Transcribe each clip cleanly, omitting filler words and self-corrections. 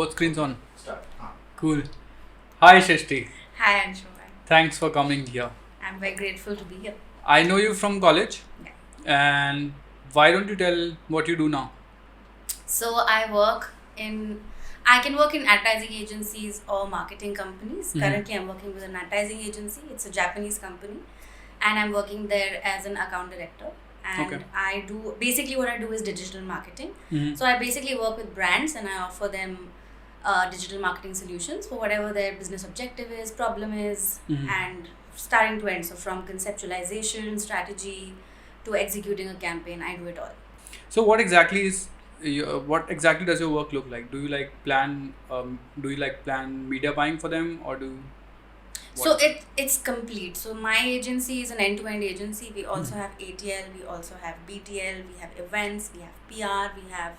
Both screens on. Start. Cool. Hi Shashti. Hi Anshu. Thanks for coming here. I'm very grateful to be here. I know you from college. Yeah. And why don't you tell what you do now? So I can work in advertising agencies or marketing companies. Mhm. Currently I'm working with an advertising agency. It's a Japanese company. And I'm working there as an account director. And Okay. basically what I do is digital marketing. Mhm. So I basically work with brands and I offer them digital marketing solutions for whatever their business objective is, problem is, Mhm. and starting to end. So from conceptualization, strategy to executing a campaign, I do it all. So what exactly does your work look like? Do you plan media buying for them, or do So it's complete. So my agency is an end-to-end agency. We also have ATL, we also have BTL, we have events, we have PR, we have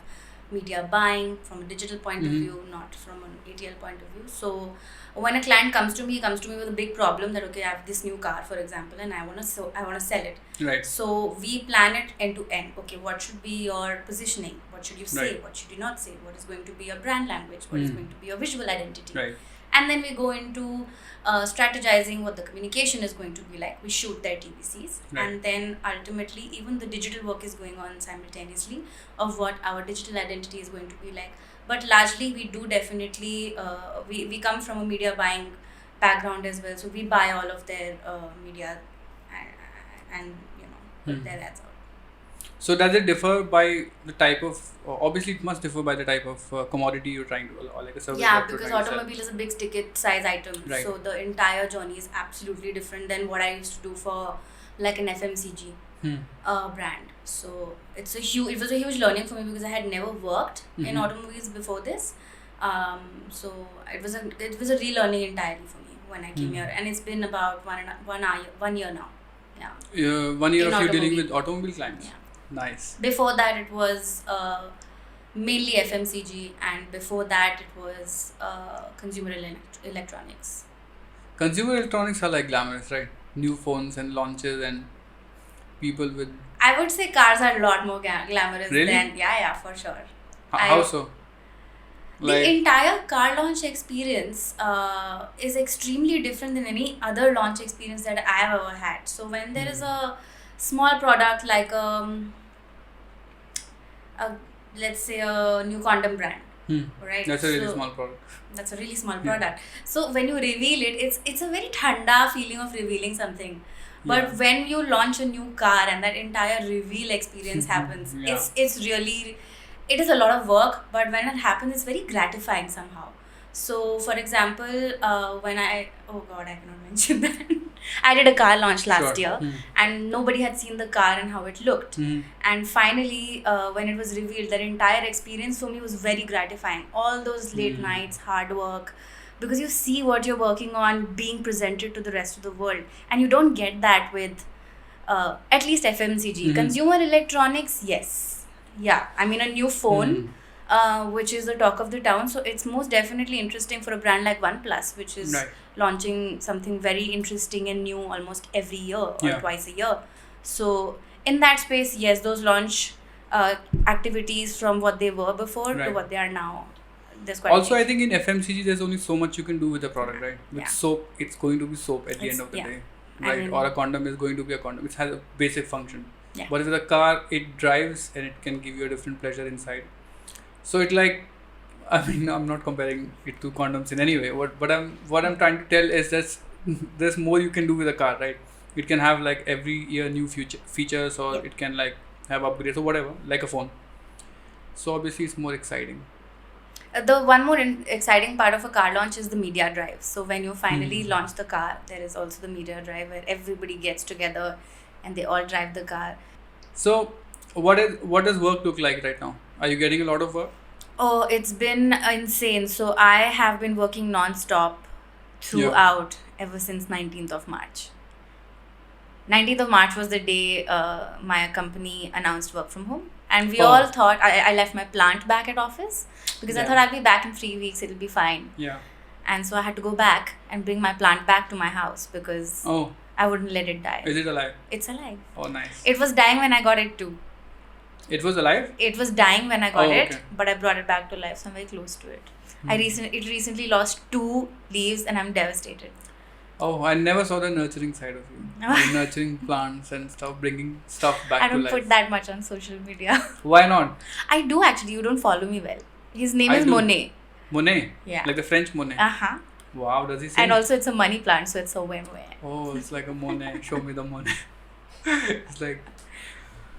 media buying from a digital point of Mhm. view, not from an ATL point of view. So when a client comes to me with a big problem that okay, I have this new car, for example, and I want to sell it. right? So we plan it end to end. Okay, what should be your positioning? What should you say? Right. What should you not say? What is going to be your brand language? What is Mm. going to be your visual identity? Right. And then we go into strategizing what the communication is going to be like. We shoot their TVCs, Right. and then ultimately even the digital work is going on simultaneously of what our digital identity is going to be like. But largely we do definitely we come from a media buying background as well, so we buy all of their media and put Hmm. their ads out. So does it differ by the type of? Obviously, it must differ by the type of commodity you're trying to, or like a service. Yeah, that you're because trying to sell. automobile is a big ticket size item. Right. So the entire journey is absolutely different than what I used to do for like an FMCG Hmm. brand. So it was a huge learning for me because I had never worked in Mhm. automobiles before this. So it was a relearning entirely for me when I came Hmm. here, and it's been about 1 year now. Yeah. 1 year In of you dealing automobile. with automobile clients. Yeah. Nice. Before that, it was mainly FMCG, and before that, it was consumer electronics. Consumer electronics are like glamorous, right? New phones and launches and people with. I would say cars are a lot more glamorous Really? than yeah, for sure. How so? The entire car launch experience is extremely different than any other launch experience that I have ever had. So when there is a small product like let's say a new condom brand, Hmm. right? That's a really So small product. that's a really small Yeah. product. So when you reveal it, it's a very thanda feeling of revealing something. But Yeah. when you launch a new car and that entire reveal experience happens, Yeah. it's really, it is a lot of work, but when it happens, it's very gratifying somehow. So for example, when I cannot mention that. I did a car launch last Sure. year, Hmm. and nobody had seen the car and how it looked. Hmm. And finally, when it was revealed, that entire experience for me was very gratifying. All those late Mm. nights, hard work, because you see what you're working on being presented to the rest of the world, and you don't get that with at least FMCG. Mhm. Consumer electronics, yes, yeah. I mean, a new phone, Hmm. which is the talk of the town. So it's most definitely interesting for a brand like OnePlus, which is Right. launching something very interesting and new almost every year or Yeah. twice a year. So in that space, yes, those launch activities from what they were before to Right. what they are now, there's quite a Also, I change. think in FMCG, there's only so much you can do with the product, right? With Yeah. soap, it's going to be soap at the It's- end of the yeah. day, I right? mean- Or a condom is going to be a condom. It has a basic function. Yeah. But with a car, it drives and it can give you a different pleasure inside. So it like, I mean, I'm not comparing it to condoms in any way. What I'm trying to tell is that there's more you can do with a car, right? It can have like every year new features, or Yeah. it can like have upgrades or whatever, like a phone. So obviously, it's more exciting. The one more exciting part of a car launch is the media drive. So when you finally Mhm. launch the car, there is also the media drive where everybody gets together and they all drive the car. So what does work look like right now? Are you getting a lot of work? Oh, it's been insane. So I have been working non-stop throughout ever since 19th of March. 19th of March was the day my company announced work from home. And we Oh. all thought, I left my plant back at office because I Yeah. thought I'll be back in 3 weeks, it'll be fine. Yeah. And so I had to go back and bring my plant back to my house because Oh, I wouldn't let it die. is it alive? It's alive. Oh, nice. It was dying when I got it too. It was alive? It was dying when I got Oh, it, okay. but I brought it back to life, so I'm very close to it. It recently lost 2 leaves and I'm devastated. Oh, I never saw the nurturing side of you. Like nurturing plants and stuff, bringing stuff back I to don't life. put that much on social media. Why not? I do actually. You don't follow me well. His name I is do. Monet. Monet? Yeah. Like the French Monet? Uh-huh. Wow, does he sing? And also it's a money plant, so it's a win-win. Oh, it's like a Monet. Show me the Monet. It's like...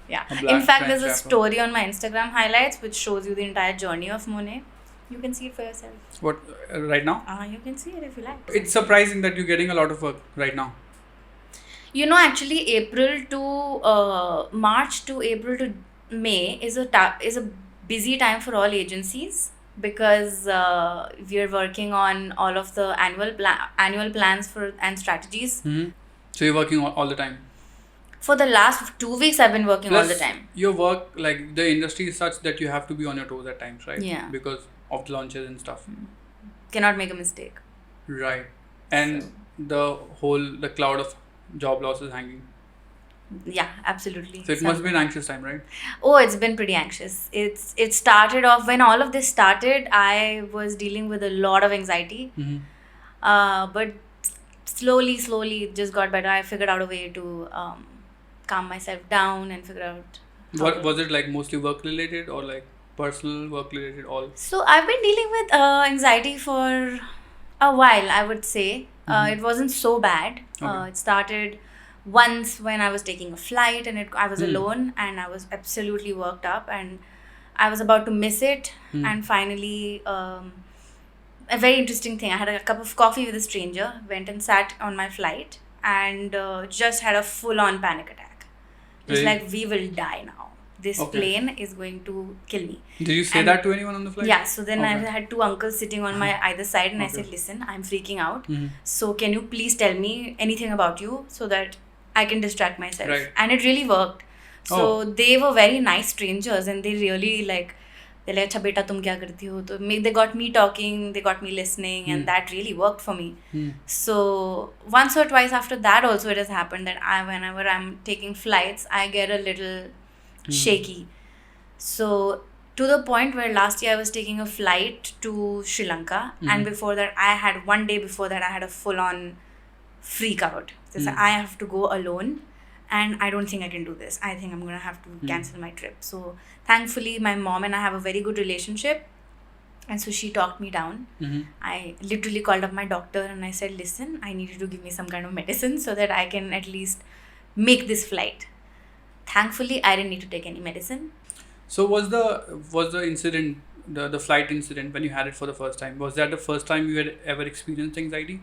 Yeah. A black In fact, French there's a rapper. story on my Instagram highlights which shows you the entire journey of Monet. You can see it for yourself. What, right now? You can see it if you like. It's surprising that you're getting a lot of work right now. You know, actually, March to April to May is a busy time for all agencies because we are working on all of the annual plans and strategies. Mm-hmm. So you're working all the time. For the last 2 weeks, I've been working all the time. Your work, like the industry is such that you have to be on your toes at times, right? Yeah. Because of the launches and stuff. Cannot make a mistake. Right. And the cloud of job loss is hanging. Yeah, absolutely. So it must be an anxious time, right? Oh, it's been pretty anxious. It started off when all of this started. I was dealing with a lot of anxiety, but slowly it just got better. I figured out a way to calm myself down and figure out. What was it like? Mostly work related or like personal work related? All. So I've been dealing with anxiety for a while, I would say. It wasn't so bad. Okay. It started once when I was taking a flight and I was alone and I was absolutely worked up and I was about to miss it. And finally, a very interesting thing. I had a cup of coffee with a stranger, went and sat on my flight and just had a full-on panic attack. It's Really? like, we will die now. This plane is going to kill me. Did you say that to anyone on the flight? Yeah, so then I Okay. had 2 uncles sitting on my either side and I said, listen, I'm freaking out. So can you please tell me anything about you so that I can distract myself? Right. And it really worked. So they were very nice strangers and they really they're like, "Acha beta, tum kya karti ho?" So they got me talking, they got me listening and that really worked for me. So once or twice after that also it has happened that whenever I'm taking flights, I get a little shaky. So to the point where last year I was taking a flight to Sri Lanka and before that one day before that I had a full-on freak out. So I have to go alone and I don't think I can do this. I think I'm going to have to cancel my trip. So thankfully my mom and I have a very good relationship and so she talked me down. I literally called up my doctor and I said, listen, I need you to give me some kind of medicine so that I can at least make this flight. Thankfully, I didn't need to take any medicine. So was the incident, the flight incident when you had it for the first time, was that the first time you had ever experienced anxiety?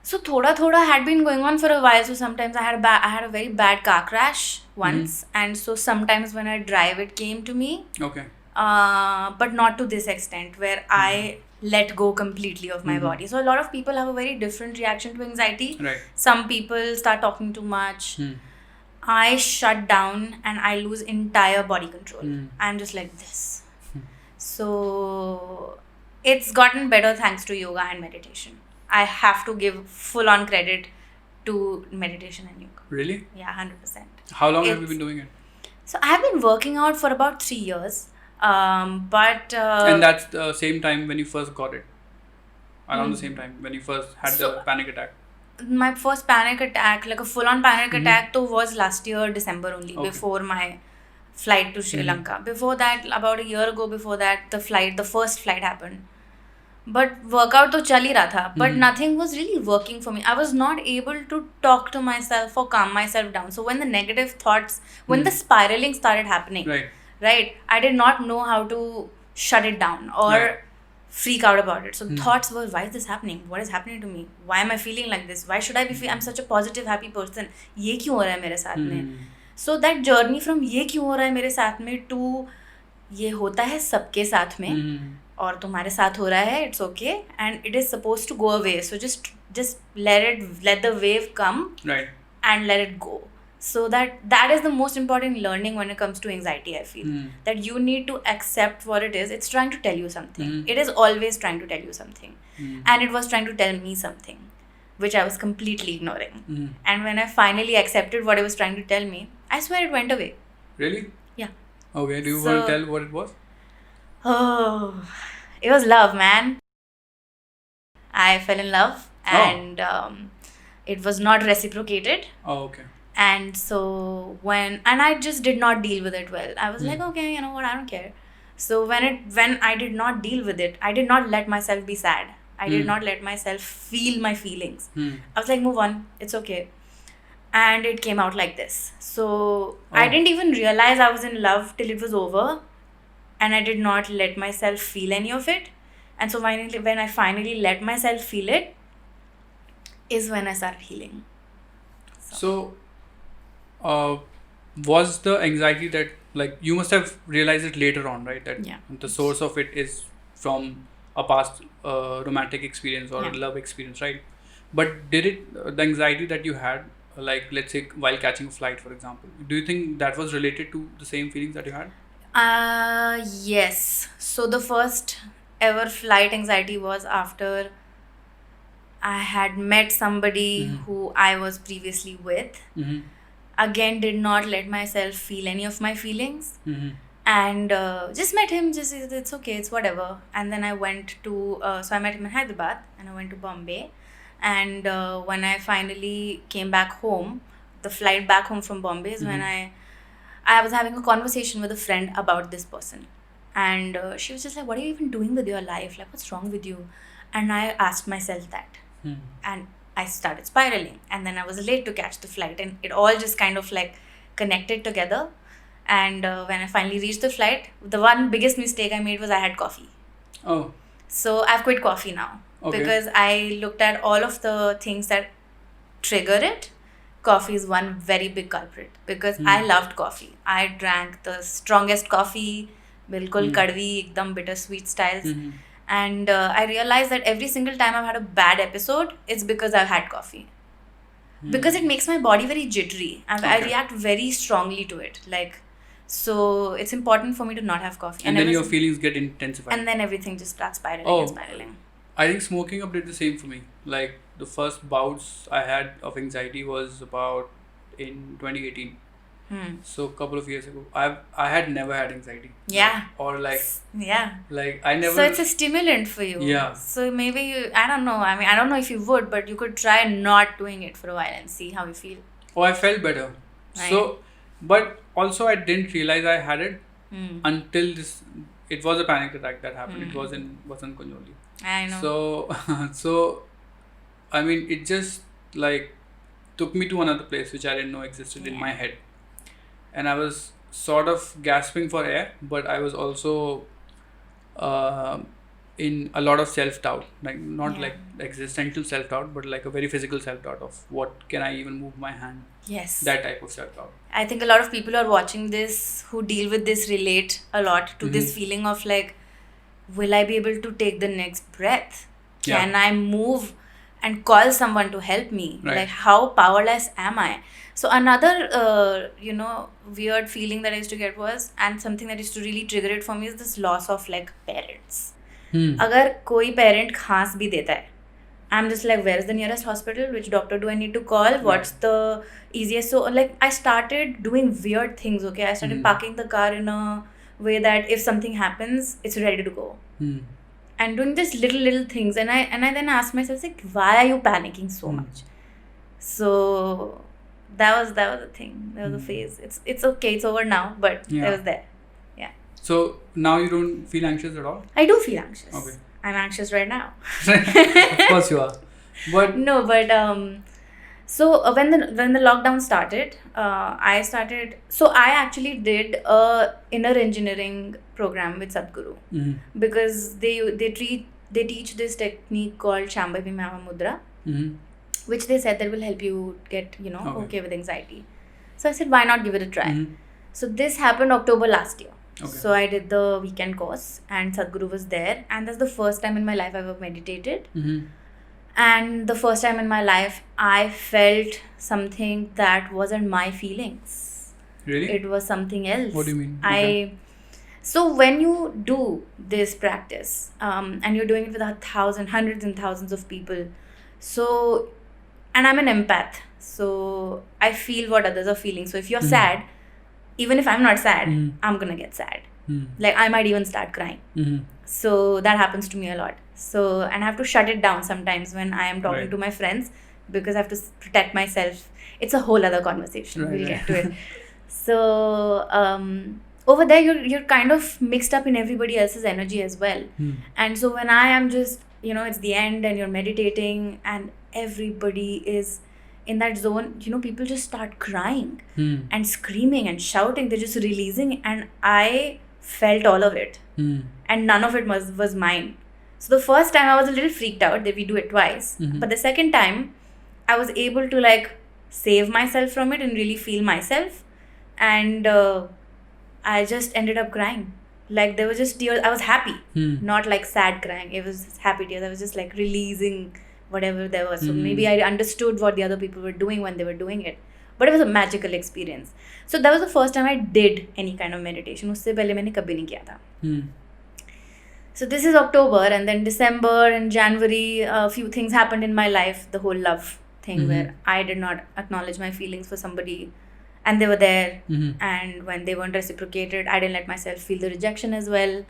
So thoda had been going on for a while. So sometimes I had a very bad car crash once, and so sometimes when I drive, it came to me. Okay. But not to this extent where I let go completely of my body. So a lot of people have a very different reaction to anxiety. Right. Some people start talking too much. I shut down and I lose entire body control. I'm just like this. So it's gotten better thanks to yoga and meditation. I have to give full-on credit to meditation and yoga. Really? Yeah, 100%. How long have you been doing it? So I have been working out for about 3 years. And that's the same time when you first got it? Around the same time when you first had the panic attack? My first panic attack, like a full-on panic attack, was last year December only, before my flight to Sri Lanka. Before that, about a year ago before that, the first flight happened. But workout to chal hi raha tha, but nothing was really working for me. I was not able to talk to myself or calm myself down. So when the negative thoughts, when the spiraling started happening, right, I did not know how to shut it down or freak out about it. So thoughts were, why is this happening? What is happening to me? Why am I feeling like this? Why should I be I'm such a positive, happy person. Ye kyun ho raha hai mere saath mein? So that journey from ye kyun ho raha hai mere saath mein to ye hota hai sabke saath mein और तुम्हारे साथ हो रहा है, it's okay and it is supposed to go away. So just let the wave come and let it go. So that is the most important learning when it comes to anxiety, I feel. That you need to accept what it is. It's trying to tell you something. It is always trying to tell you something. And it was trying to tell me something, which I was completely ignoring. And when I finally accepted what it was trying to tell me, I swear it went away. Really? Yeah. Okay, do you want to tell what it was? Oh, It was love, man. I fell in love, and it was not reciprocated. Oh, okay. And so I just did not deal with it well. I was like, okay, you know what, I don't care. So when I did not deal with it, I did not let myself be sad. I did not let myself feel my feelings. I was like, move on, it's okay. And it came out like this. So I didn't even realize I was in love till it was over, and I did not let myself feel any of it. And so finally, when I finally let myself feel it, is when I started healing. So, was the anxiety that, like, you must have realized it later on, right? That the source of it is from a past romantic experience or love experience, right? But did it, the anxiety that you had, like, let's say while catching a flight, for example, do you think that was related to the same feelings that you had? Yes. So the first ever flight anxiety was after I had met somebody who I was previously with. Again, did not let myself feel any of my feelings. And just met him, just it's okay, it's whatever. And then I went to, so I met him in Hyderabad, and I went to Bombay. And when I finally came back home, the flight back home from Bombay is when I was having a conversation with a friend about this person. And she was just like, what are you even doing with your life? Like, what's wrong with you? And I asked myself that. And I started spiraling. And then I was late to catch the flight. And it all just kind of like connected together. And when I finally reached the flight, the one biggest mistake I made was I had coffee. Oh. So I've quit coffee now. Okay. Because I looked at all of the things that trigger it. Coffee is one very big culprit. Because I loved coffee. I drank the strongest coffee, bilkul kadvi, ekdam bittersweet styles. And I realized that every single time I've had a bad episode, it's because I've had coffee. Because it makes my body very jittery. I react very strongly to it. Like, so it's important for me to not have coffee. And then your feelings get intensified. And then everything just starts spiraling and spiraling. I think smoking up did the same for me. Like, the first bouts I had of anxiety was about in 2018. So a couple of years ago. I had never had anxiety. Yeah. Or like... Yeah. Like, I never... So it's a stimulant for you. Yeah. So maybe you... I don't know. I mean, I don't know if you would, but you could try not doing it for a while and see how you feel. Oh, I felt better. Right. So... But also I didn't realize I had it until this... It was a panic attack that happened. It was in Vasant Kunjoli. I know. So... I mean, it just like took me to another place which I didn't know existed in my head. And I was sort of gasping for air, but I was also in a lot of self-doubt. Like, not like existential self-doubt, but like a very physical self-doubt of what can I even move my hand. Yes. That type of self-doubt. I think a lot of people who are watching this who deal with this relate a lot to this feeling of like, will I be able to take the next breath? Can I move and call someone to help me? Right. Like, how powerless am I? So another, weird feeling that I used to get was, and something that used to really trigger it for me, is this loss of like parents. अगर कोई parent खांस भी देता है, I'm just like, where is the nearest hospital? Which doctor do I need to call? What's the easiest? So like, I started doing weird things. Okay, I started parking the car in a way that if something happens, it's ready to go. And doing just little things, and I then asked myself, like, why are you panicking so much? So that was the thing. That was the phase. It's okay. It's over now, but it was there. Yeah. So now you don't feel anxious at all? I do feel anxious. Okay. I'm anxious right now. Of course you are. But no, but so when the lockdown started, I actually did a inner engineering program with Sadhguru because they teach this technique called Shambhavi Mahamudra, which they said that will help you get okay with anxiety. So I said, why not give it a try? So this happened October last year. Okay. So I did the weekend course and Sadhguru was there, and that's the first time in my life I ever meditated. And the first time in my life I felt something that wasn't my feelings. Really? It was something else. What do you mean? So when you do this practice and you're doing it with hundreds and thousands of people, so, and I'm an empath, so I feel what others are feeling. So if you're sad, even if I'm not sad, I'm gonna get sad. Like, I might even start crying. So that happens to me a lot. So, and I have to shut it down sometimes when I am talking Right. to my friends, because I have to protect myself. It's a whole other conversation. Right, We'll right. get to it. So over there, you're kind of mixed up in everybody else's energy as well. And so when I am just, it's the end and you're meditating and everybody is in that zone, people just start crying and screaming and shouting. They're just releasing, and I felt all of it, and none of it was mine. So the first time I was a little freaked out that we do it twice, but the second time I was able to like save myself from it and really feel myself, and I just ended up crying. Like there was just tears. I was happy, not like sad crying. It was happy tears. I was just like releasing whatever there was. So maybe I understood what the other people were doing when they were doing it. But it was a magical experience. So that was the first time I did any kind of meditation. उससे पहले मैंने कभी नहीं किया था. So this is October, and then December and January, a few things happened in my life. The whole love thing where I did not acknowledge my feelings for somebody, and they were there, and when they weren't reciprocated, I didn't let myself feel the rejection as well.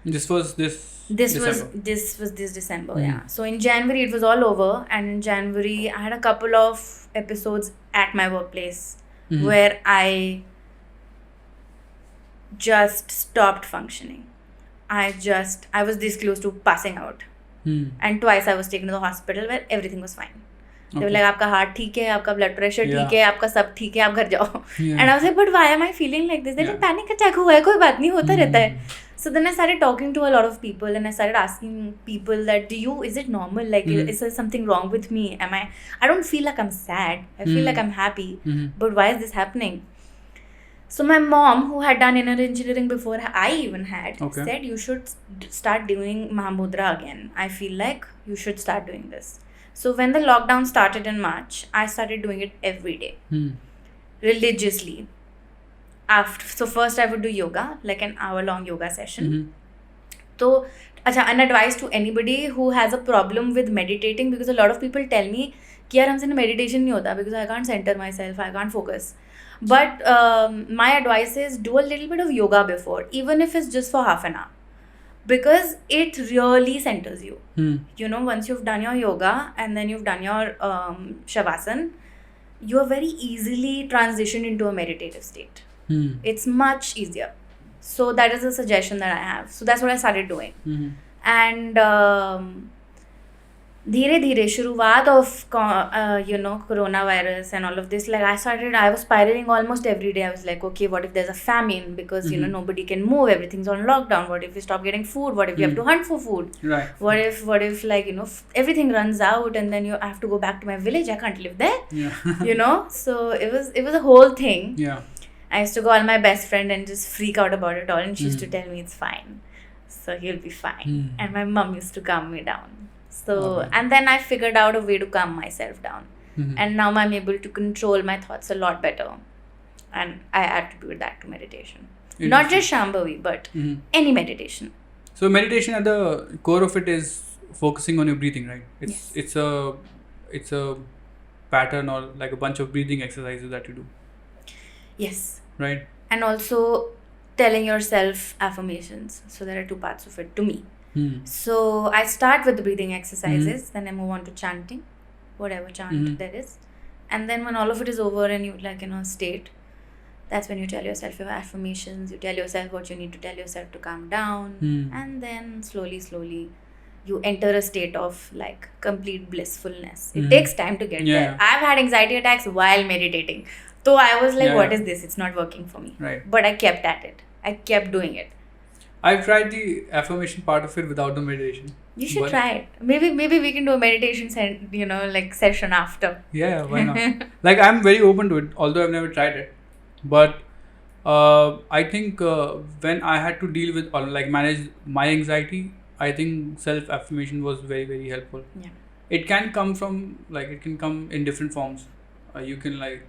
This was this December. This was this December, yeah. So in January it was all over, and in January I had a couple of episodes at my workplace where I just stopped functioning. I was this close to passing out, and twice I was taken to the hospital where everything was fine. They were like, आपका heart ठीक है, आपका blood pressure ठीक है, आपका सब ठीक है, आप घर जाओ. And I was like, but why am I feeling like this? They're like, panic attack हुआ है, कोई बात नहीं, होता रहता है. So then I started talking to a lot of people, and I started asking people that, is it normal? Like, is there something wrong with me? I don't feel like I'm sad. I feel like I'm happy. But why is this happening? So my mom, who had done inner engineering before I even had, said, you should start doing Mahamudra again. I feel like you should start doing this. So when the lockdown started in March, I started doing it every day, religiously. So first I would do yoga, like an hour-long yoga session. So, an advice to anybody who has a problem with meditating, because a lot of people tell me कि यार हमसे meditation नहीं होता because I can't center myself, I can't focus. But my advice is do a little bit of yoga before, even if it's just for half an hour, because it really centers you. Once you've done your yoga and then you've done your shavasana, you are very easily transitioned into a meditative state. It's much easier. So that is a suggestion that I have. So that's what I started doing. And धीरे शुरुआत of coronavirus and all of this, like I was spiraling almost every day. I was like, okay, what if there's a famine, because nobody can move, everything's on lockdown. What if we stop getting food? What if you have to hunt for food? Right. What if like everything runs out and then you have to go back to my village? I can't live there. Yeah. So it was a whole thing. Yeah. I used to call my best friend and just freak out about it all, and she used to tell me it's fine, so he'll be fine. And my mom used to calm me down. So and then I figured out a way to calm myself down, and now I'm able to control my thoughts a lot better, and I attribute that to meditation. Not just Shambhavi, but any meditation. So meditation, at the core of it, is focusing on your breathing, right? It's a pattern or like a bunch of breathing exercises that you do. Yes. Right. And also telling yourself affirmations. So there are two parts of it to me. So I start with the breathing exercises, then I move on to chanting, whatever chant there is. And then when all of it is over and you state, that's when you tell yourself your affirmations, you tell yourself what you need to tell yourself to calm down. And then slowly you enter a state of like complete blissfulness. It takes time to get there. I've had anxiety attacks while meditating. So I was like, what is this? It's not working for me. Right. But I kept at it. I kept doing it. I've tried the affirmation part of it without the meditation. You should try it. Maybe we can do a meditation session after. Yeah, why not? Like I'm very open to it, although I've never tried it. But I think when I had to deal with or like manage my anxiety, I think self-affirmation was very, very helpful. Yeah. It can come in different forms. You can like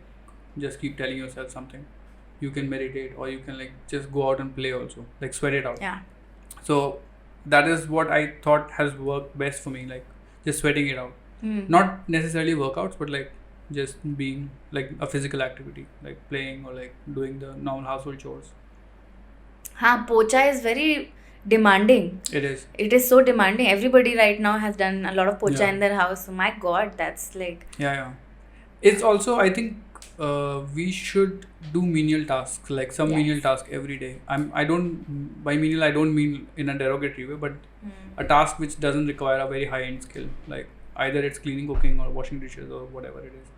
just keep telling yourself something. You can meditate, or you can like just go out and play also, like sweat it out. Yeah. So that is what I thought has worked best for me, like just sweating it out. Not necessarily workouts, but like just being like a physical activity, like playing or like doing the normal household chores. Pocha is very demanding. It is. It is so demanding. Everybody right now has done a lot of pocha Yeah. in their house. So my God, that's like, Yeah. It's also, I think, we should do menial tasks, like some Yes. menial task every day. I don't, by menial, I don't mean in a derogatory way, but a task which doesn't require a very high end skill, like either it's cleaning, cooking, or washing dishes, or whatever it is.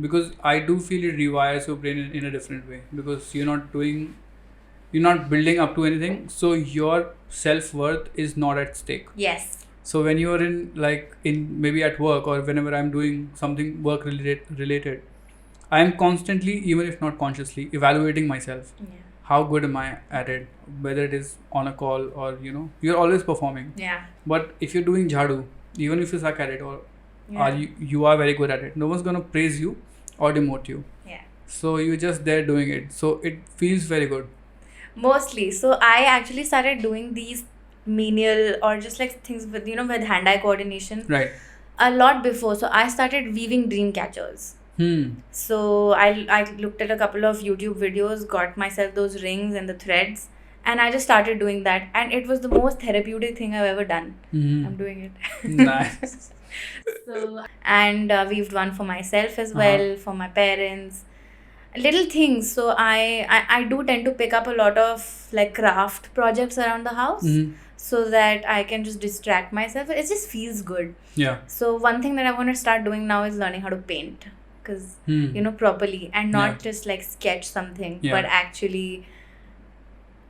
Because I do feel it rewires your brain in a different way, because you're not building up to anything, so your self-worth is not at stake. yes. So when you are in maybe at work, or whenever I'm doing something work related, I am constantly, even if not consciously, evaluating myself. Yeah. How good am I at it? Whether it is on a call, or you're always performing. Yeah. But if you're doing jhadu, even if you suck at it, or Yeah. you are very good at it, no one's gonna praise you or demote you. Yeah. So you're just there doing it. So it feels very good. Mostly. So I actually started doing these menial or just like things with with hand-eye coordination Right. a lot before. So I started weaving dream catchers. So I looked at a couple of YouTube videos, got myself those rings and the threads, and I just started doing that, and it was the most therapeutic thing I've ever done. I'm doing it. Nice. So and weaved one for myself as well, for my parents. Little things. So I do tend to pick up a lot of like craft projects around the house, so that I can just distract myself. It just feels good. Yeah. So one thing that I want to start doing now is learning how to paint, because properly, and not Yeah. just like sketch something, Yeah. but actually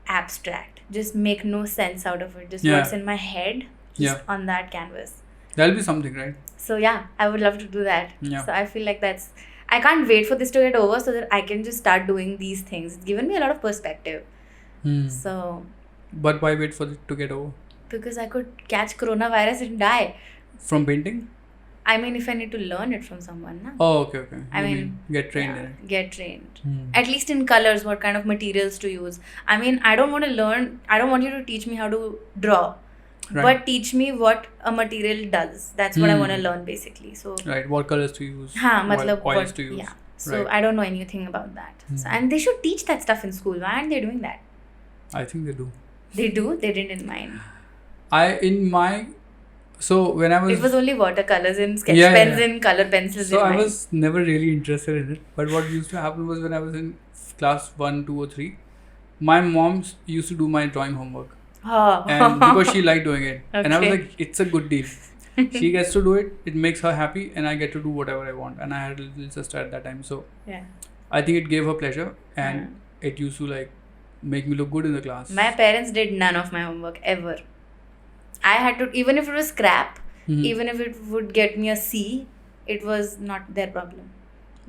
abstract. Just make no sense out of it. Just Yeah. what's in my head, just on that canvas. That'll be something, right? So yeah, I would love to do that. Yeah. So I feel like I can't wait for this to get over so that I can just start doing these things. It's given me a lot of perspective. So But why wait for it to get over? because I could catch coronavirus and die. From painting? I mean, if I need to learn it from someone, na? Oh, okay. I You mean, get trained in Yeah, it. get trained. At least in colors, what kind of materials to use. I mean, I don't want you to teach me how to draw. Right. But teach me what a material does. That's what I want to learn basically. So Right. What colors to use? हाँ what मतलब oils what, to use? yeah. So Right. I don't know anything about that. So, and they should teach that stuff in school. Why aren't they doing that? I think they do. They do. They didn't in mine. So when I was. It was only watercolors and sketch Yeah, pens yeah. and color pencils. So in I mine. was never really interested in it. But what used to happen was when I was in class 1, 2, or 3, my mom used to do my drawing homework. Oh. And because she liked doing it. And I was Okay. like, it's a good deal. She gets to do it. It makes her happy. And I get to do whatever I want. And I had a little sister at that time. So Yeah. I think it gave her pleasure. And it used to make me look good in the class. My parents did none of my homework ever. I had to, even if it was scrap, even if it would get me a C, it was not their problem.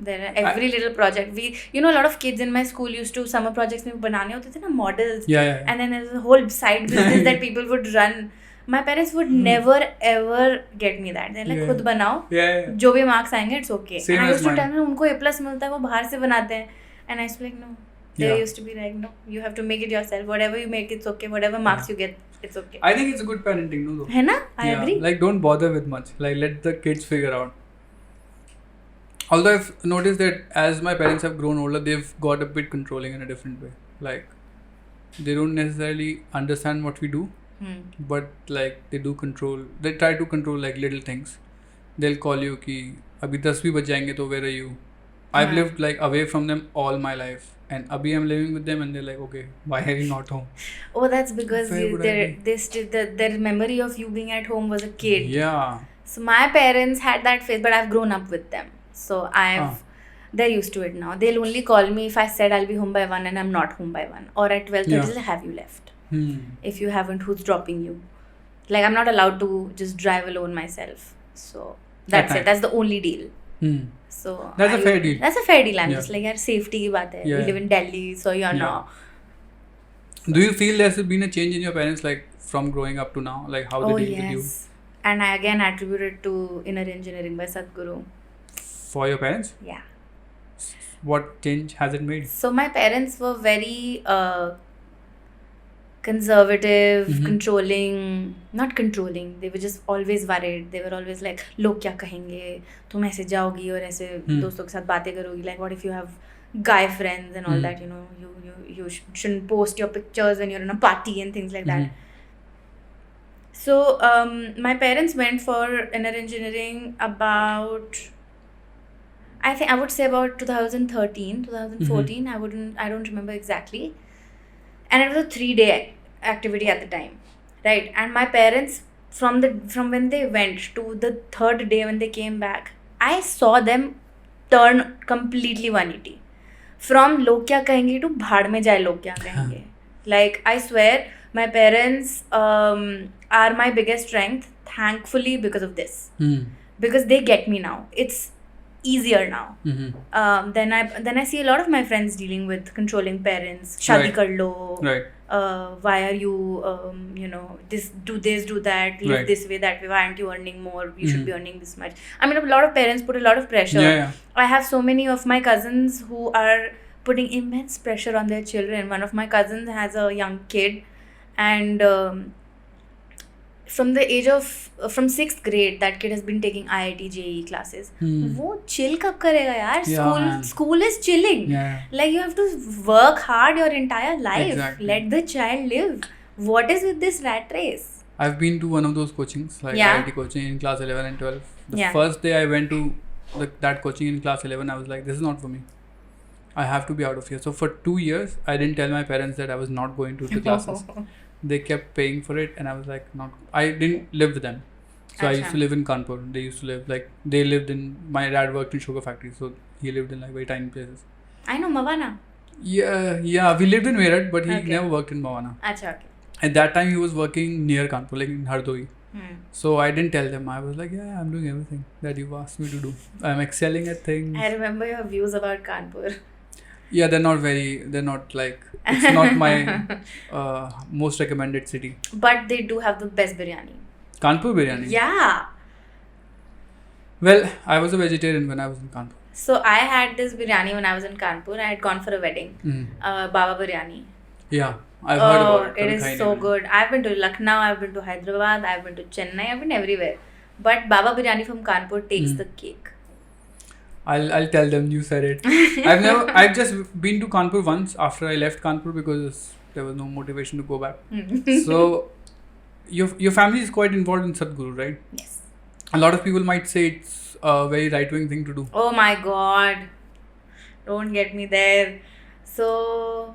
Every little project, a lot of kids in my school used to summer projects में बनाने होते थे ना models. Yeah. And then there's a whole side business that people would run. My parents would never ever get me that. They're like, खुद बनाओ. Yeah. जो भी marks आएंगे, it's okay. Same and I as used to mine. tell them उनको A+ मिलता है, वो बाहर से बनाते हैं. And I used to be like, no. They Yeah. used to be like, no, you have to make it yourself. Whatever you make, it's okay. Whatever marks you get, it's okay. I think it's a good parenting, no? Though. है ना? I Yeah, agree. Like, don't bother with much. Like, let the kids figure out. Although I've noticed that as my parents have grown older, they've got a bit controlling in a different way. Like, they don't necessarily understand what we do, but like they do control. They try to control like little things. They'll call you कि अभी 10 भी बज जाएंगे तो where are you? I've lived like away from them all my life, and abhi I'm living with them, and they're like, okay, why are you not home? Oh, that's because Where would I their memory of you being at home was a kid. Yeah. So my parents had that phase, but I've grown up with them. So they're used to it now. They'll only call me if I said I'll be home by 1 and I'm not home by 1. Or at 12:30, Yeah. they'll have you left. Hmm. If you haven't, who's dropping you? Like, I'm not allowed to just drive alone myself. So that's Okay. it. That's the only deal. Hmm. So That's a fair deal. That's a fair deal. I'm Yeah. just like, यार safety की बात है. Yeah. We live in Delhi, so you're Yeah. not. Do you feel there's been a change in your parents, like from growing up to now, like how they Oh deal with you? yes. And I again attribute it to Inner Engineering by Sadhguru. For your parents, Yeah. what change has it made? So my parents were very conservative, controlling. Not controlling. They were just always worried. They were always like, लोग क्या कहेंगे? तुम ऐसे जाओगी और ऐसे दोस्तों के साथ बातें करोगी. Like, what if you have guy friends and all that? You shouldn't post your pictures when you're in a party and things like that. So my parents went for inner engineering about, I think I would say about 2013, 2014. I don't remember exactly. And it was a 3-day activity at the time, right? And my parents, from when they went to the third day when they came back, I saw them turn completely 180 from log kya kahenge to bhaad mein jaye log kya kahenge. Like, I swear, my parents are my biggest strength, thankfully, because of this. Because they get me now. It's easier now. Then I see a lot of my friends dealing with controlling parents. Shadi Right. kar lo. Right. Why are you this, do that, live Right. this way, that way, why aren't you earning more, you should be earning this much. I mean, a lot of parents put a lot of pressure. Yeah. I have so many of my cousins who are putting immense pressure on their children. One of my cousins has a young kid, and from the age of from 6th grade that kid has been taking IIT JEE classes. वो chill कब करेगा यार? Yeah, man. School is chilling. Yeah. Like, you have to work hard your entire life. Exactly. Let the child live. What is with this rat race? I've been to one of those coachings, like Yeah. IIT coaching in class 11 and 12. The Yeah. first day I went to that coaching in class 11, I was like, this is not for me. I have to be out of here. So for 2 years, I didn't tell my parents that I was not going to the classes. They kept paying for it, and I was like, not. I didn't live with them. So I used to live in Kanpur. They used to live, like, they lived in, my dad worked in sugar factory, so he lived in like very tiny places. I know Mavana. Yeah, we lived in Meerut, but he Okay. never worked in Mavana. Acha, okay. At that time, he was working near Kanpur, like in Hardoi. So I didn't tell them. I was like, yeah, I'm doing everything that you've asked me to do. I'm excelling at things. I remember your views about Kanpur. Yeah, they're not like, it's not my most recommended city. But they do have the best biryani. Kanpur biryani. Yeah. Well, I was a vegetarian when I was in Kanpur. So I had this biryani when I was in Kanpur. I had gone for a wedding. Baba biryani. Yeah, I've heard about it. It is so good. I've been to Lucknow, I've been to Hyderabad, I've been to Chennai, I've been everywhere. But Baba biryani from Kanpur takes the cake. I'll tell them you said it. I've just been to Kanpur once after I left Kanpur because there was no motivation to go back. So your family is quite involved in Sadhguru, right? Yes. A lot of people might say it's a very right-wing thing to do. Oh my God. Don't get me there. So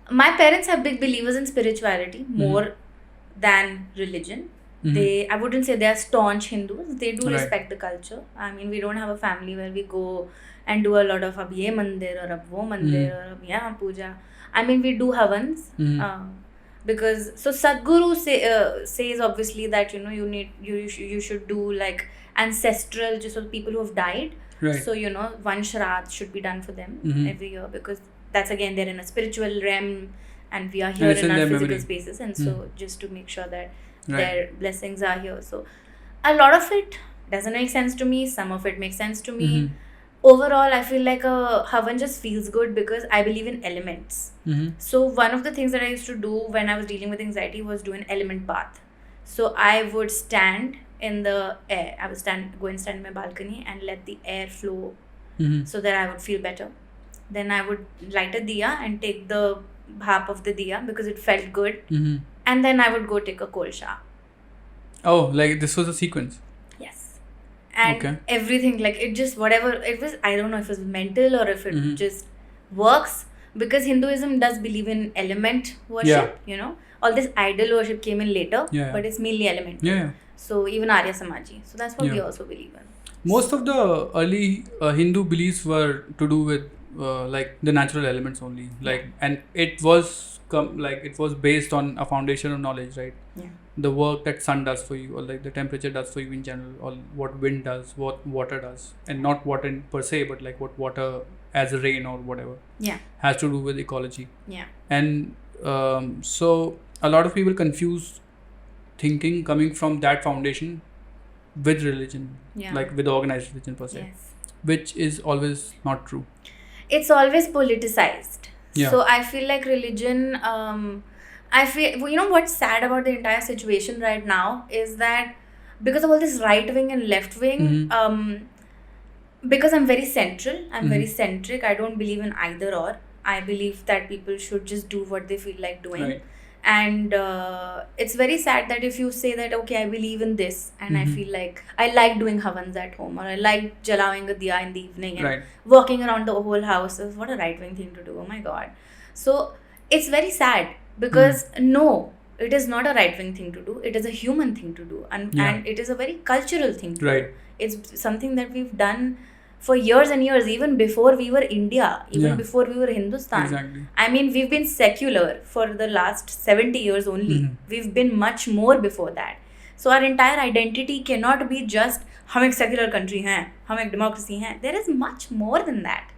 my parents are big believers in spirituality more than religion. I wouldn't say they are staunch Hindus. They do Right. respect the culture. I mean, we don't have a family where we go and do a lot of ab ye mandir or ab wo mandir or ab yahan puja. I mean, we do havans. Because so Sadhguru says obviously that you should do like ancestral, just for people who have died. Right. So one shraddh should be done for them every year, because that's, again, they're in a spiritual realm and we are here it's in in our their physical memory. spaces, and so just to make sure that Right. their blessings are here. So a lot of it doesn't make sense to me, some of it makes sense to me. Overall, I feel like a havan just feels good because I believe in elements. So one of the things that I used to do when I was dealing with anxiety was do an element bath. So I would stand in the air. I would go and stand in my balcony and let the air flow so that I would feel better. Then I would light a diya and take the bhap of the diya because it felt good. And then I would go take a cold shower. Oh, like this was a sequence. Yes. And Okay. everything, like it just, whatever it was, I don't know if it was mental or if it just works, because Hinduism does believe in element worship, all this idol worship came in later, Yeah. but it's mainly element. Yeah. So even Arya Samaji. So that's what we Yeah. also believe in. Most of the early Hindu beliefs were to do with like the natural elements only, like, and it was it was based on a foundation of knowledge, right? Yeah. The work that sun does for you, or like the temperature does for you in general, or what wind does, what water does, and not water per se, but like what water as rain or whatever Yeah. has to do with ecology. Yeah. And so a lot of people confuse thinking coming from that foundation with religion, Yeah. like with organized religion per se, Yes. which is always not true. It's always politicized. Yeah. So I feel like religion, I feel, what's sad about the entire situation right now is that because of all this right wing and left wing, because I'm very central, I'm very centric, I don't believe in either or. I believe that people should just do what they feel like doing. Right. And it's very sad that if you say that, okay, I believe in this, and I feel like I like doing havans at home, or I like jalawing a diya in the evening and Right. walking around the whole house. What a right wing thing to do. Oh my god. So it's very sad because no, it is not a right wing thing to do. It is a human thing to do, and it is a very cultural thing to do. Right. It's something that we've done for years and years, even before we were India, even before we were Hindustan. Exactly. I mean, we've been secular for the last 70 years only. We've been much more before that. So our entire identity cannot be just हम एक secular country हैं, हम एक democracy हैं. There is much more than that.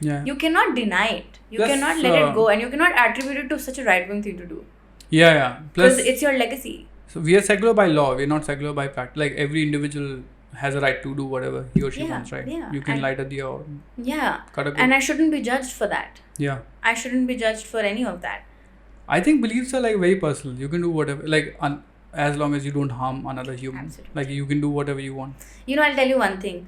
Yeah. You cannot deny it. You Plus, cannot let it go, and you cannot attribute it to such a right-wing thing to do. Yeah. Plus, Because it's your legacy. so we are secular by law. We're not secular by practice. Like every individual has a right to do whatever he or she wants, right? Yeah. You can And- light a diya or Yeah. cut a And I shouldn't be judged for that. Yeah. I shouldn't be judged for any of that. I think beliefs are like very personal. You can do whatever, like as long as you don't harm another human. Absolutely. Like you can do whatever you want. You know, I'll tell you one thing.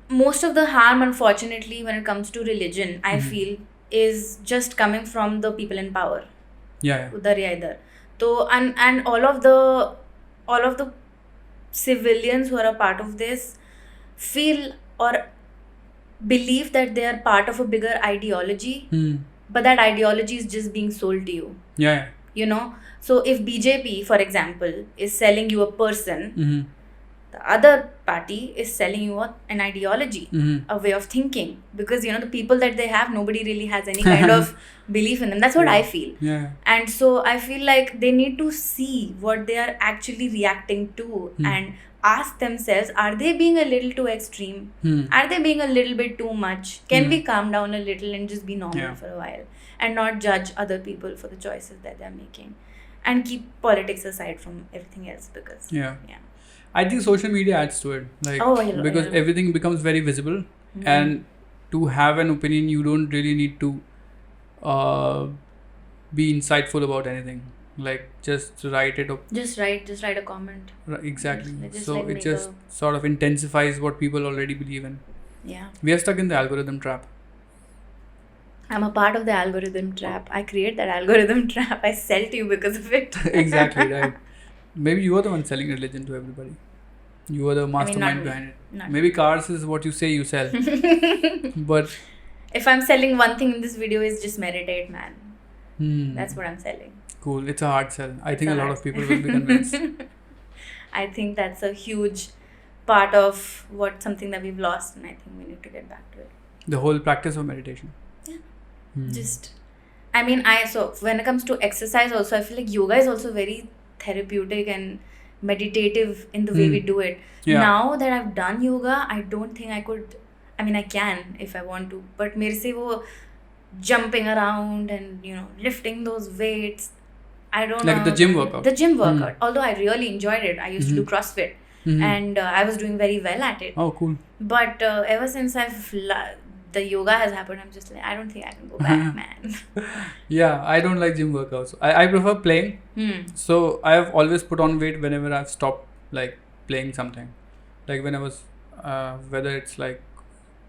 Most of the harm, unfortunately, when it comes to religion, I feel, is just coming from the people in power. Yeah. Udhar ya idhar. So, and all of the civilians who are a part of this feel or believe that they are part of a bigger ideology, but that ideology is just being sold to you. Yeah. You know, so if BJP, for example, is selling you a person, the other party is selling you an ideology, a way of thinking, because you know the people that they have, nobody really has any kind of belief in them. That's what I feel. Yeah. And so I feel like they need to see what they are actually reacting to and ask themselves, are they being a little too extreme? Are they being a little bit too much? Can we calm down a little and just be normal for a while and not judge other people for the choices that they're making, and keep politics aside from everything else? Because Yeah. I think social media adds to it, like because everything becomes very visible, and to have an opinion, you don't really need to be insightful about anything. Like just write it up. Just write a comment. Exactly. Just So like it make just sort of intensifies what people already believe in. Yeah. We are stuck in the algorithm trap. I'm a part of the algorithm trap. I create that algorithm trap. I sell to you because of it. Exactly, right. Maybe you are the one selling religion to everybody. You are the mastermind behind it. Maybe cars is what you say you sell. But if I'm selling one thing in this video, is just meditate, man. That's what I'm selling. Cool. It's a hard sell. I think a lot of people will be convinced. I think that's a huge part of something that we've lost, and I think we need to get back to it. The whole practice of meditation. Yeah. So when it comes to exercise also, I feel like yoga is also very therapeutic and meditative in the way we do it. Yeah. Now that I've done yoga, I don't think I could. I mean, I can if I want to, but mere se wo jumping around and lifting those weights, I don't know. Like the gym workout. The gym workout. Although I really enjoyed it. I used to do CrossFit, and I was doing very well at it. Oh, cool. But ever since the yoga has happened, I'm just like, I don't think I can go back, man. Yeah, I don't like gym workouts. I prefer playing. So I have always put on weight whenever I've stopped like playing something. Like when I was, whether it's like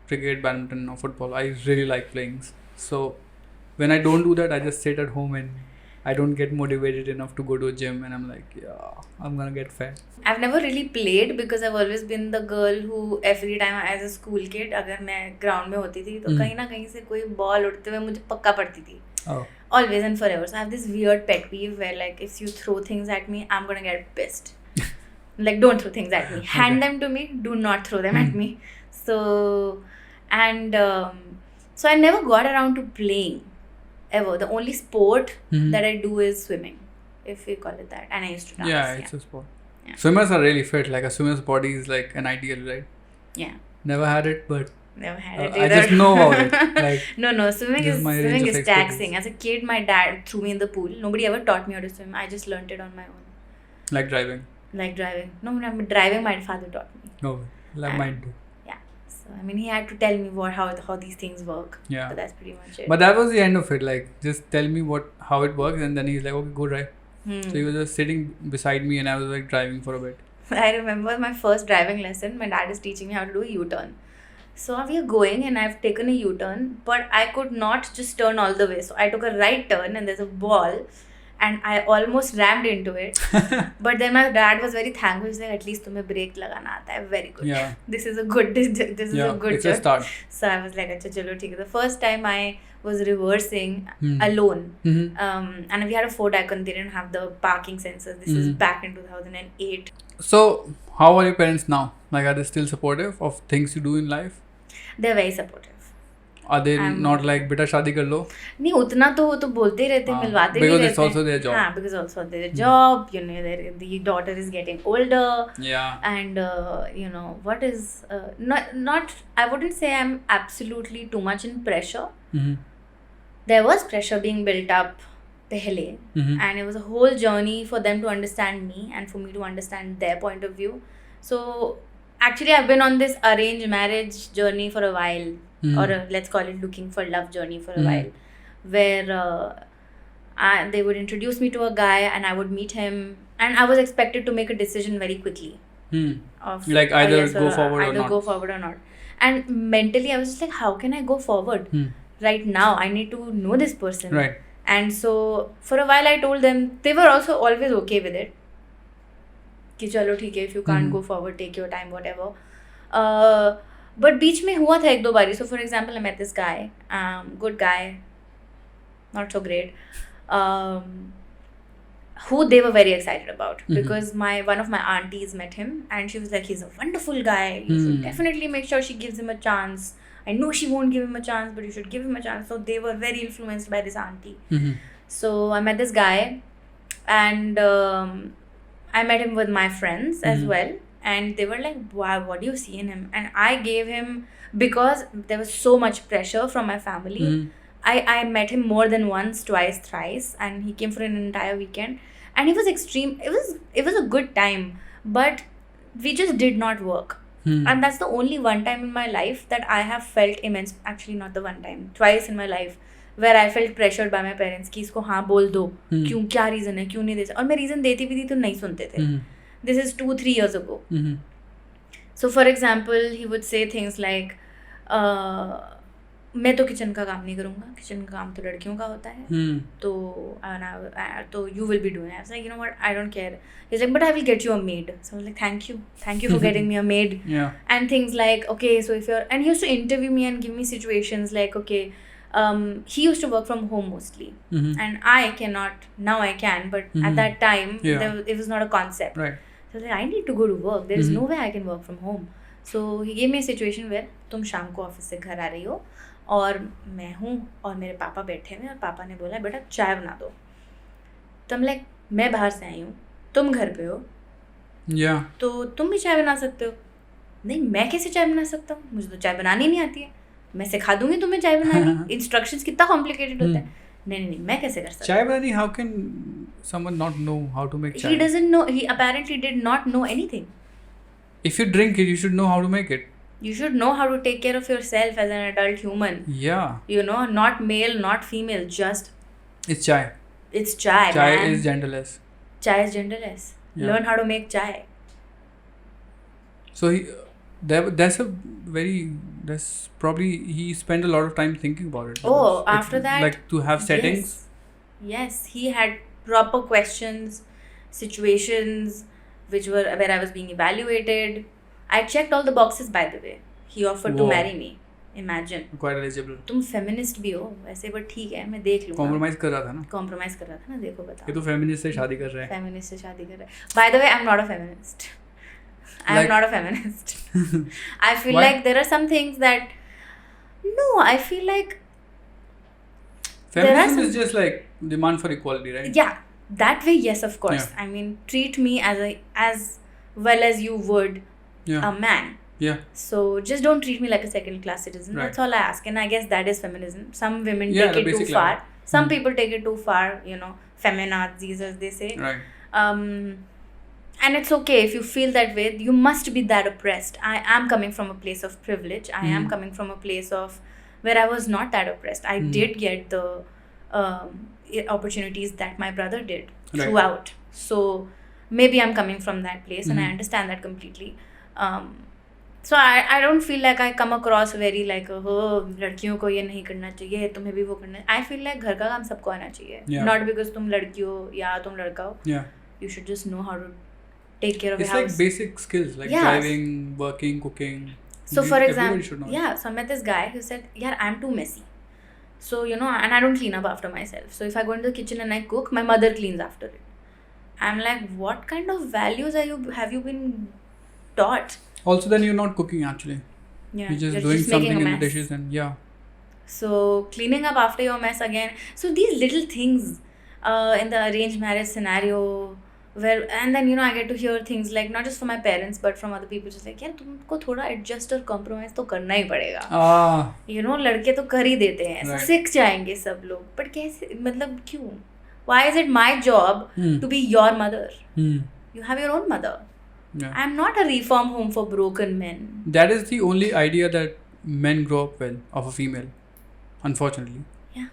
cricket, badminton or football, I really like playing. So when I don't do that, I just sit at home and I don't get motivated enough to go to a gym, and I'm like, yeah, I'm gonna get fat. I've never really played because I've always been the girl who every time as a school kid, अगर मैं ground में होती थी तो कहीं ना कहीं से कोई ball उड़ते हुए मुझे पक्का पड़ती थी. Oh. Always and forever. So I have this weird pet peeve where like if you throw things at me, I'm gonna get pissed. Like don't throw things at me. Hand them to me. Do not throw them at me. So so I never got around to playing ever. The only sport that I do is swimming, if we call it that. And I used to dance. Yeah, it's a sport. Yeah. Swimmers are really fit. Like a swimmer's body is like an ideal, right? Yeah. Never had it, but never had it either. I just know about it. Like no, swimming is taxing. As a kid, my dad threw me in the pool. Nobody ever taught me how to swim. I just learnt it on my own. Like driving. No, driving my father taught me. No, like mine too. Yeah. So I mean, he had to tell me how these things work. Yeah. So that's pretty much it. But that was the end of it. Like, just tell me how it works, and then he's like, okay, go drive. So he was just sitting beside me, and I was like driving for a bit. I remember my first driving lesson. My dad is teaching me how to do a U-turn. So we are going and I've taken a U-turn, but I could not just turn all the way. So I took a right turn and there's a wall and I almost rammed into it. But then my dad was very thankful. He's like, at least तुम्हें brake लगाना आता है. Very good. Yeah. This is a good is a good it's a job. start. So I was like, अच्छा चलो ठीक है. The first time I was reversing Hmm. alone. Mhm. And we had a Ford Icon. They didn't have the parking sensors. This is Mhm. back in 2008. So, how are your parents now? Like, are they still supportive of things you do in life? They're very supportive. Are they I'm- not like, beta शादी कर लो? नहीं उतना तो वो तो बोलते ही रहते हैं, हाँ, मिलवाते भी because रहते it's also their job. हाँ, because also their job, you know, the daughter is getting older, Yeah. and you know what is not I wouldn't say I'm absolutely too much in pressure. Mm-hmm. There was pressure being built up pehle, Mm-hmm. and it was a whole journey for them to understand me and for me to understand their point of view. So actually I've been on this arranged marriage journey for a while, Mhm. or let's call it looking for love journey for a Mhm. while, where they would introduce me to a guy and I would meet him, and I was expected to make a decision very quickly Hmm. of Like either yes go forward or either not. go forward or not. And mentally I was just like, how can I go forward Hmm. right now? I need to know this person. Right. And so for a while I told them. They were also always okay with it कि चलो ठीक है, if you can't Mhm. go forward, take your time, whatever. But बीच में हुआ था एक दो बारी. So for example, I met this guy, good guy, not so great, who they were very excited about, Mhm. because one of my aunties met him and she was like, he's a wonderful guy. You should definitely make sure she gives him a chance. I know she won't give him a chance, but you should give him a chance. So they were very influenced by this auntie. Mm-hmm. So I met this guy, and I met him with my friends as Mhm. well, and they were like, wow, what do you see in him? And I gave him, because there was so much pressure from my family. Mm-hmm. I met him more than once, twice, thrice, and he came for an entire weekend, and he was extreme. It was a good time, but we just did not work. Hmm. And that's the only one time in my life that I have felt immense, actually not the one time, twice in my life, where I felt pressured by my parents कि इसको हाँ बोल दो, क्यों, क्या reason है, क्यों नहीं दे सकते. और मैं रीज़न देती भी थी तो नहीं सुनते थे. Mm-hmm. This is 2-3 years ago. Mm-hmm. So for example, he would say things like, मैं तो किचन का काम नहीं करूँगा, किचन का काम तो लड़कियों का होता है, Hmm. तो you will be doing it. I was like, you know what, I don't care. He's like, but I will get you a maid. So I was like, thank you for getting me a maid. Yeah. And things like, okay, so if you're, and he used to interview me and give me situations like, okay, he used to work from home mostly, Mm-hmm. and I cannot, now I can, but Mhm. at that time Yeah. it was not a concept. Right. So I was like, I need to go to work. There is Mhm. no way I can work from home. So he gave me a situation where तुम शाम को office से घर आ रही हो और मैं हूँ और मेरे पापा बैठे हुए हैं और पापा ने बोला बेटा चाय बना दो. तो I'm like, मैं बाहर से आई हूँ, तुम घर पे हो, Yeah. तो तुम भी चाय बना सकते हो. नहीं, मैं कैसे चाय बना सकता हूँ, मुझे तो चाय बनानी नहीं आती है. मैं सिखा दूंगी तुम्हें चाय बनानी. इंस्ट्रक्शंस कितना कॉम्प्लिकेटेड होता है. नहीं, मैं कैसे कर सकता हूँ. Chai banani, how can someone not know how to make chai? He doesn't know. He apparently did not know anything. If you drink it, you should know how to make it. You should know how to take care of yourself as an adult human. Yeah. You know, not male, not female, just It's chai. it's chai, Chai man. is genderless. Chai is genderless. Yeah. Learn how to make chai. So that's probably he spent a lot of time thinking about it. Oh, It's after that, like to have settings. Yes, he had proper questions, situations, which were where I was being evaluated. I checked all the boxes, by the way. He offered to Wow. marry me. Imagine. Quite eligible. तुम feminist भी हो वैसे, but ठीक है, मैं देख लूँगा. Compromise कर रहा था ना. Compromise कर रहा था ना, देखो बताओ. ये तो feminist से शादी कर रहा है. Feminist से शादी कर रहा है. By the way, I'm not a feminist. I'm Like- not a feminist. I feel Why? like there are some things that, no, I feel like, there are Feminism some- is just like demand for equality, right? yeah, that way, yes, of course. Yeah. I mean, treat me as well as you would Yeah. a man. Yeah. So just don't treat me like a second class citizen. Right. That's all I ask. And I guess that is feminism. Some women Yeah, take the it too basic far. level. Some Hmm. people take it too far, you know, feminazis as they say. Right. And it's okay if you feel that way. You must be that oppressed. I am coming from a place of privilege. I am Hmm. coming from a place of where I was not that oppressed. I Hmm. did get the opportunities that my brother did Right. So I don't feel like I come across very like लड़कियों को ये नहीं करना चाहिए, तुम्हें भी वो करना. I feel like घर का काम सबको आना चाहिए. Yeah. Not because तुम लड़की हो या तुम लड़का हो. Yeah. You should just know how to take care of It's your like house. basic skills like Yes. driving, working, cooking. So for Everybody example, should know. yeah, so I met this guy who said, yeah, I'm too messy. So, you know, and I don't clean up after myself. So if I go into the kitchen and I cook, my mother cleans after it. I'm like, what kind of values have you been taught? Also, then you're not cooking actually. Yeah, You're just you're doing just making something a in the mess. dishes and yeah. So cleaning up after your mess again. So these little things in the arranged marriage scenario where, and then, you know, I get to hear things like not just from my parents but from other people, just like, यार तुमको थोड़ा adjust और compromise तो करना ही पड़ेगा. You know, लड़के तो कर ही देते हैं, Right. सीख जाएंगे सब लोग. But कैसे, मतलब क्यों? Why is it my job to be your mother? You have your own mother. Yeah. I'm not a reform home for broken men. That is the only idea that men grow up with of a female, unfortunately. Yeah.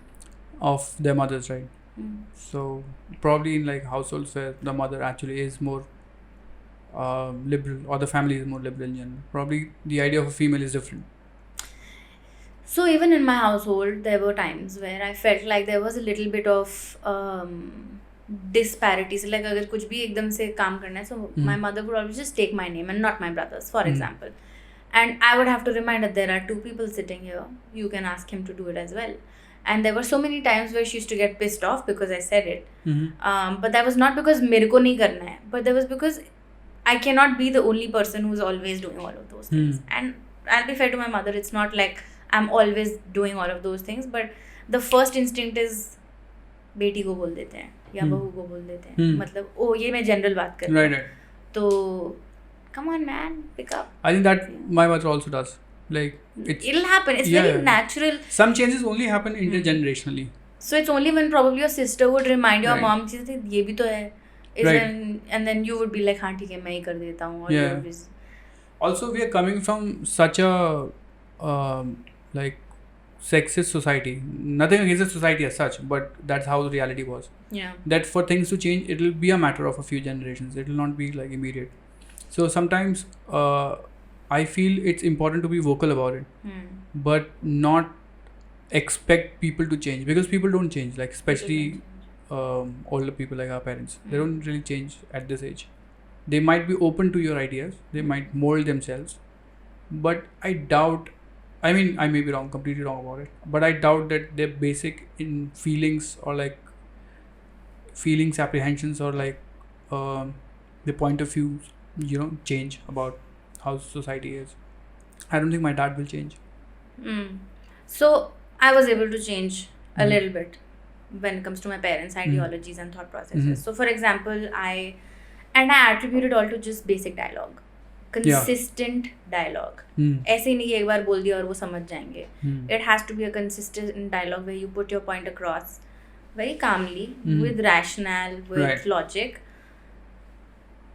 Of their mothers, right? So probably in like households where the mother actually is more liberal or the family is more liberal in general, probably the idea of a female is different. So even in my household, there were times where I felt like there was a little bit of disparity. So like अगर कुछ भी एकदम से काम करना है, so my mother would always just take my name and not my brother's, for example. And I would have to remind that there are two people sitting here. You can ask him to do it as well. And there were so many times where she used to get pissed off because I said it. But that was not because मेरे को नहीं करना है, but that was because I cannot be the only person who's always doing all of those things. And I'll be fair to my mother, it's not like I'm always doing all of those things, but the first instinct is बेटी को बोल देते हैं या बहू को बोल देते हैं. मतलब ओ ये मैं जनरल बात कर रही हूँ. Right. तो come on man, pick up. I think that my mother also does. Like It'll happen. It's very natural. Some changes only happen intergenerationally. So it's only when probably your sister would remind your Right. mom, ये भी तो है. Is Right. when, and then you would be like, हाँ ठीक है मैं ही कर देता हूँ. Yeah. Also, we are coming from such a like sexist society. Nothing against the society as such, but that's how the reality was. Yeah. That for things to change, it will be a matter of a few generations. It will not be like immediate. So sometimes I feel it's important to be vocal about it, but not expect people to change, because people don't change. Like especially older people like our parents, they don't really change at this age. They might be open to your ideas, they might mold themselves, but I doubt, I mean I may be wrong, completely wrong about it, but I doubt that their basic in feelings or like feelings, apprehensions, or like the point of view, you know, change about how society is. I don't think my dad will change. So I was able to change a little bit when it comes to my parents' ideologies and thought processes. So for example, I attribute it all to just basic dialogue. Consistent dialogue. ऐसे ही नहीं कि एक बार बोल दिया और वो समझ जाएंगे. It has to be a consistent dialogue where you put your point across very calmly, with rationale, with logic,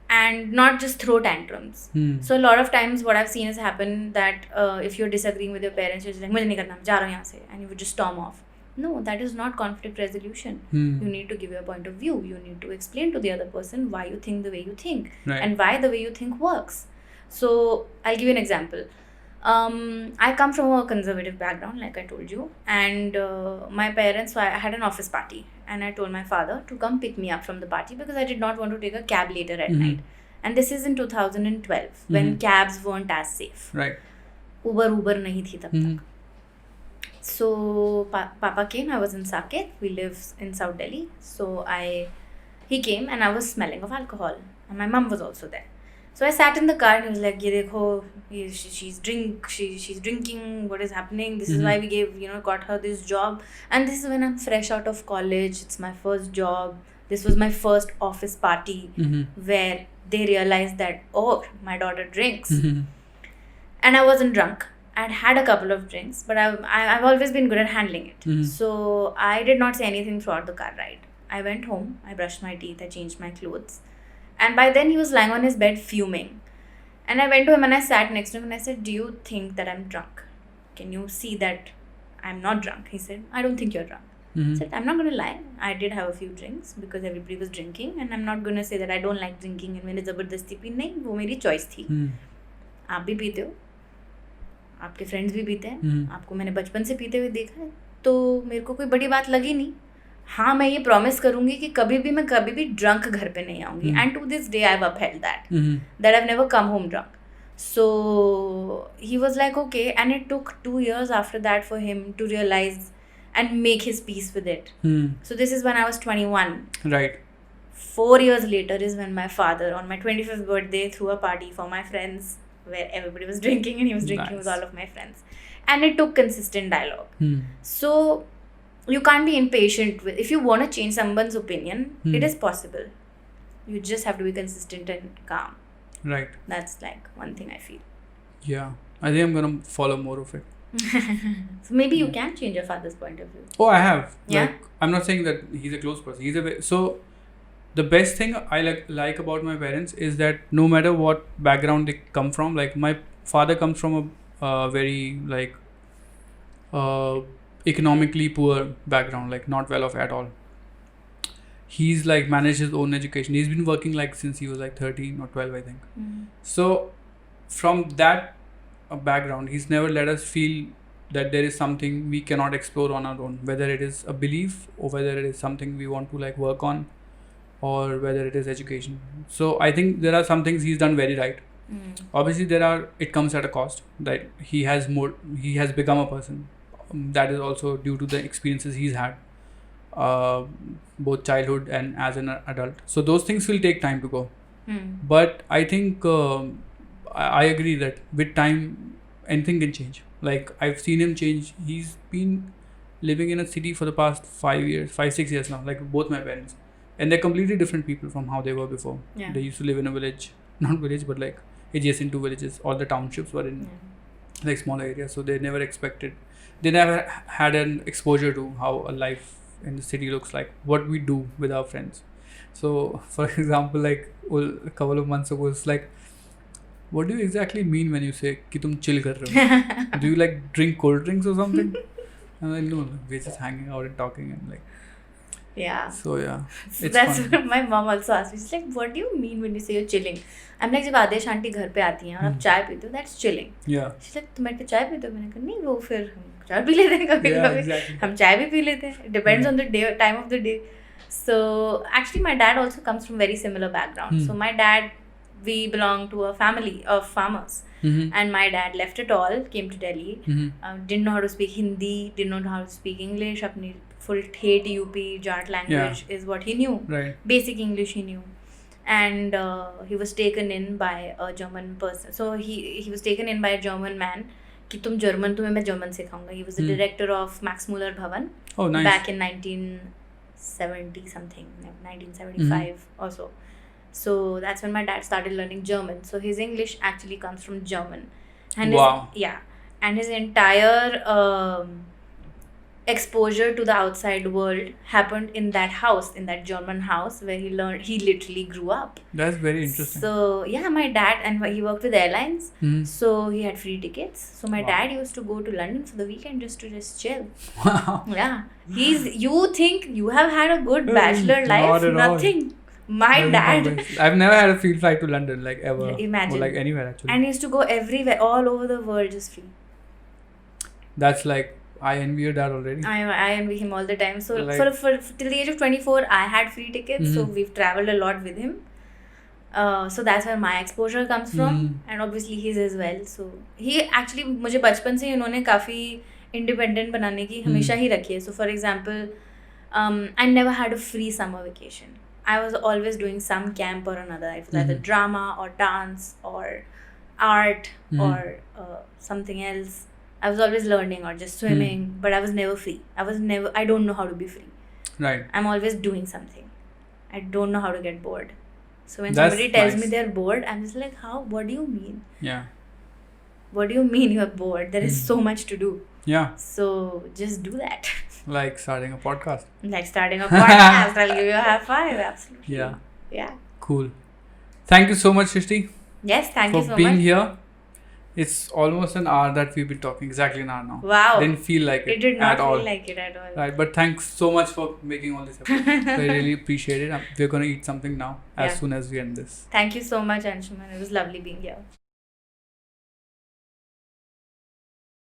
and not just throw tantrums. So a lot of times what I've seen is happen that if you're disagreeing with your parents, you're just like, मुझे नहीं करना, जा रहा हूँ यहाँ से, and you would just storm off. No, that is not conflict resolution. You need to give your point of view. You need to explain to the other person why you think the way you think, and why the way you think works. So I'll give you an example. I come from a conservative background, like I told you, and my parents, so I had an office party, and I told my father to come pick me up from the party because I did not want to take a cab later at night. And this is in 2012 when cabs weren't as safe. Right. Uber नहीं थी तब तक. So Papa came. I was in Saket. We live in South Delhi. So he came and I was smelling of alcohol, and my mom was also there. So I sat in the car and he was like, "ये देखो, she's drinking. What is happening? This is why we got her this job. And this is when I'm fresh out of college. It's my first job. This was my first office party where they realized that, oh, my daughter drinks. And I wasn't drunk. I'd had a couple of drinks, but I've always been good at handling it. So I did not say anything throughout the car ride. I went home. I brushed my teeth. I changed my clothes. And by then he was lying on his bed fuming. And I went to him and I sat next to him and I said, "Do you think that I'm drunk? Can you see that I'm not drunk?" He said, "I don't think you're drunk." I said, "I'm not going to lie. I did have a few drinks because everybody was drinking, and I'm not going to say that I don't like drinking and मैंने ज़बरदस्ती P. नहीं, वो मेरी choice थी. आप भी पीते हो, आपके फ्रेंड्स भी पीते हैं, हम्म। आपको मैंने बचपन से पीते हुए देखा है, तो मेरे को कोई बड़ी बात लगी नहीं. हाँ, मैं ये प्रॉमिस करूंगी कि कभी भी ड्रंक घर पे नहीं आऊंगी. And to this day I have upheld that I've never come home drunk. So he was like, okay, and it took 2 years after that for him to realize and make his peace with it. So this is when I was 21. Right. 4 years later is when my father, on my 25th birthday, threw a party for my friends where everybody was drinking and he was drinking with Nice. all of my friends. And it took consistent dialogue. So you can't be impatient with, if you want to change someone's opinion, it is possible. You just have to be consistent and calm. Right. That's like one thing I feel. Yeah. I think I'm gonna follow more of it. So maybe you can change your father's point of view. Oh, I have. Yeah? Like, I'm not saying that he's a close person. So the best thing I like about my parents is that no matter what background they come from, like my father comes from a very like economically poor background, like not well off at all. He's like managed his own education. He's been working like since he was like 13 or 12, I think. So from that background, he's never let us feel that there is something we cannot explore on our own, whether it is a belief or whether it is something we want to like work on, or whether it is education. So I think there are some things he's done very right. Obviously it comes at a cost, that he has become a person. That is also due to the experiences he's had, both childhood and as an adult. So those things will take time to go. But I think I agree that with time anything can change. Like I've seen him change. He's been living in a city for the past 5-6 years now, like both my parents, and they're completely different people from how they were before. Yeah. They used to live in a village, not village but like adjacent to villages. All the townships were in like smaller areas, so they never had an exposure to how a life in the city looks like, what we do with our friends. So for example, like a couple of months ago, it's like, what do you exactly mean when you say कि तुम chill कर रहे हो? Do you like drink cold drinks or something? I'm like, no, we're just hanging out and talking and like. Yeah. So yeah, So it's that's fun. what my mom also asked me. She's like, what do you mean when you say you're chilling? I'm like, जब आदेश aunty घर पे आती हैं और आप चाय पीते हो, that's chilling. Yeah. She's like, तुम बैठ के चाय पीते हो? मैंने कहा नहीं, वो फिर हम चाय पी लेते हैं कभी Yeah, कभी. exactly. हम चाय भी पी लेते हैं. It depends on the day, time of the day. So actually, my dad also comes from very similar background. So my dad, we belong to a family of farmers. And my dad left it all, came to Delhi, didn't know how to speak Hindi, didn't know how to speak English. अपनी full ठेठ UP Jat language is what he knew. Right. Basic English he knew. And he was taken in by a German person. So he was taken in by a German man. कि तुम German, तुम्हें मैं German सिखाऊंगा. He was the director of Max Muller Bhavan. Oh, nice. Back in 1970 something, 1975 or so. So that's when my dad started learning German. So his English actually comes from German. And Wow. And his entire exposure to the outside world happened in that house, in that German house where he literally grew up. That's very interesting. So yeah, my dad, and he worked with airlines, so he had free tickets. So my dad used to go to London for the weekend just to chill. Wow. Yeah, you think you have had a good bachelor life? Not at all. Nothing. My dad. I've never had a field flight to London, like ever. Imagine. Or like anywhere actually. And he used to go everywhere, all over the world, just free. That's like, I envy your dad already. I envy him all the time. So Like- for till the age of 24, I had free tickets. So we've traveled a lot with him. So that's where my exposure comes from, and obviously his as well. So he actually, मुझे बचपन से उन्होंने काफ़ी independent बनाने की हमेशा ही रखी है. So for example, I never had a free summer vacation. I was always doing some camp or another. It was either drama or dance or art or something else. I was always learning or just swimming, but I was never free. I don't know how to be free. Right. I'm always doing something. I don't know how to get bored. So when That's somebody tells nice. me they're bored, I'm just like, how? What do you mean? Yeah. What do you mean you're bored? There is so much to do. Yeah. So just do that. Like starting a podcast. Like starting a podcast, I'll give you a high five. Absolutely. Yeah. Yeah. Cool. Thank you so much, Shrishti, Yes, thank for you so being much. here. It's almost an hour that we've been talking. Exactly an hour now. Wow. Didn't feel like it. It did not at all. feel like it at all. Right, but thanks so much for making all this episode. I really appreciate it. We're gonna eat something now as Yeah. soon as we end this. Thank you so much, Anshuman. It was lovely being here.